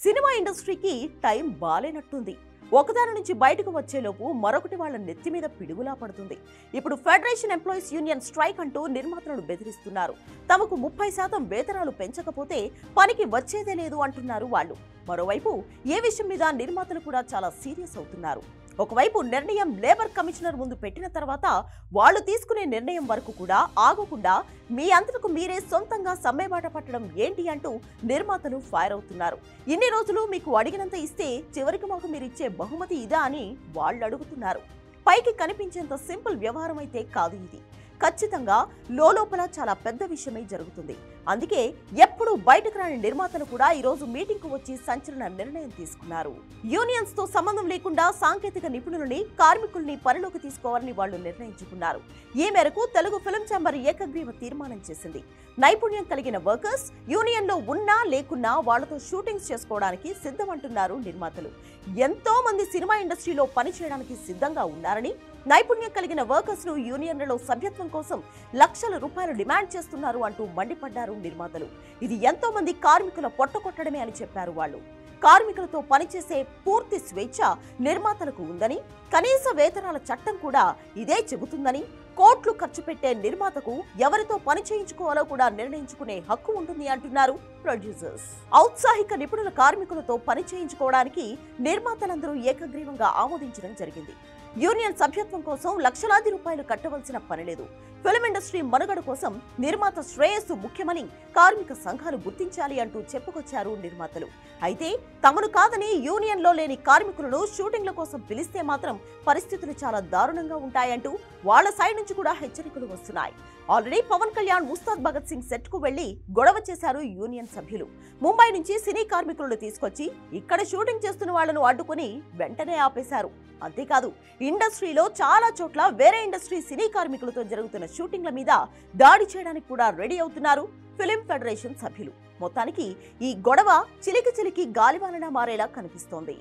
Cinema ఇండస్ట్రీకి time బాలేనట్టుంది. ఒకదాని నుంచి బయటకు వచ్చేలోపు మరొకటి వాళ్ళ నెత్తి మీద పిడుగులా పడుతుంది. ఇప్పుడు ఫెడరేషన్ ఎంప్లాయీస్ యూనియన్ స్ట్రైక్ అంటూ నిర్మాతలను బెదిరిస్తున్నారు. తమకు 30% వేతనాలు పెంచకపోతే పనికి వచ్చేదే లేదు అంటున్నారు వాళ్ళు. మరోవైపు ఏ విషయం మీద నిర్మాతలు కూడా చాలా సీరియస్ అవుతున్నారు. ఒకవైపు నిర్ణయం లేబర్ కమిషనర్ ముందు పెట్టిన తర్వాత వాళ్ళు తీసుకునే నిర్ణయం వరకు కూడా ఆగకుండా మీ అంతటకు మీరే సొంతంగా సమ్మెబాట పట్టడం ఏంటి అంటూ నిర్మాతలు ఫైర్ అవుతున్నారు. ఇన్ని రోజులు మీకు అడిగినంత ఇస్తే చివరికి మాకు మీరిచ్చే బహుమతి ఇదా అని వాళ్ళు అడుగుతున్నారు. పైకి కనిపించేంత సింపుల్ వ్యవహారం అయితే కాదు ఇది. ఖచ్చితంగా లోపల చాలా పెద్ద విషయమే జరుగుతుంది. అందుకే ఎప్పుడు బయటకు రాని నిర్మాతలు కూడా ఈ రోజు మీటింగ్ కు వచ్చి సంచలన నిర్ణయం తీసుకున్నారు. యూనియన్స్ తో సంబంధం లేకుండా సాంకేతిక నిపుణులని, కార్మికుల్ని పనిలోకి తీసుకోవాలని వాళ్ళు నిర్ణయించుకున్నారు. ఈ మేరకు తెలుగు ఫిల్మ్ ఛాంబర్ ఏకగ్రీవ తీర్మానం చేసింది. నైపుణ్యం కలిగిన వర్కర్స్ యూనియన్ లో ఉన్నా లేకున్నా వాళ్లతో షూటింగ్స్ చేసుకోవడానికి సిద్ధమంటున్నారు నిర్మాతలు. ఎంతో మంది సినిమా ఇండస్ట్రీలో పనిచేయడానికి సిద్ధంగా ఉన్నారని, నైపుణ్యం కలిగిన వర్కర్స్ ను యూనియన్లలో సభ్యత్వం కోసం లక్షల రూపాయలు డిమాండ్ చేస్తున్నారు అంటూ మండిపడ్డారు నిర్మాతలు. ఇది ఎంతో మంది కార్మికుల పొట్టకొట్టడమే అని చెప్పారు వాళ్ళు. కార్మికులతో పనిచేసే పూర్తి స్వేచ్ఛ నిర్మాతలకు ఉందని, కనీస వేతనాల చట్టం కూడా ఇదే చెబుతుందని, కోట్లు ఖర్చు పెట్టే నిర్మాతకు ఎవరితో పని చేయించుకోవాలో కూడా నిర్ణయించుకునే హక్కు ఉంటుంది అంటున్నారు ప్రొడ్యూసర్స్. ఔత్సాహిక నిపుణుల కార్మికులతో పని చేయించుకోవడానికి నిర్మాతలందరూ ఏకగ్రీవంగా ఆమోదించడం జరిగింది. యూనియన్ సభ్యత్వం కోసం లక్షలాది రూపాయలు కట్టవలసిన పనిలేదు. ఫిల్మ్ ఇండస్ట్రీ మనుగడ కోసం నిర్మాత శ్రేయస్సు ముఖ్యమని కార్మిక సంఘాలు గుర్తించాలి అంటూ చెప్పుకొచ్చారు నిర్మాతలు. అయితే తమను కాదని యూనియన్ లో లేని కార్మికులను షూటింగ్ల కోసం పిలిస్తే మాత్రం పరిస్థితులు చాలా దారుణంగా ఉంటాయంటూ వాళ్ళ సైడ్ నుంచి కూడా హెచ్చరికలు వస్తున్నాయి. ఆల్రెడీ పవన్ కళ్యాణ్ ఉస్తాద్ భగత్ సింగ్ సెట్ కు వెళ్లి గొడవ చేశారు యూనియన్ సభ్యులు. ముంబై నుంచి సినీ కార్మికులను తీసుకొచ్చి ఇక్కడ షూటింగ్ చేస్తున్న వాళ్లను అడ్డుకుని వెంటనే ఆపేశారు. అంతేకాదు ఇండస్ట్రీలో చాలా చోట్ల వేరే ఇండస్ట్రీ సినీ కార్మికులతో జరుగుతున్న షూటింగ్ల మీద దాడి చేయడానికి కూడా రెడీ అవుతున్నారు ఫిలిం ఫెడరేషన్ సభ్యులు. మొత్తానికి ఈ గొడవ చిలికి గాలివానలా మారేలా కనిపిస్తోంది.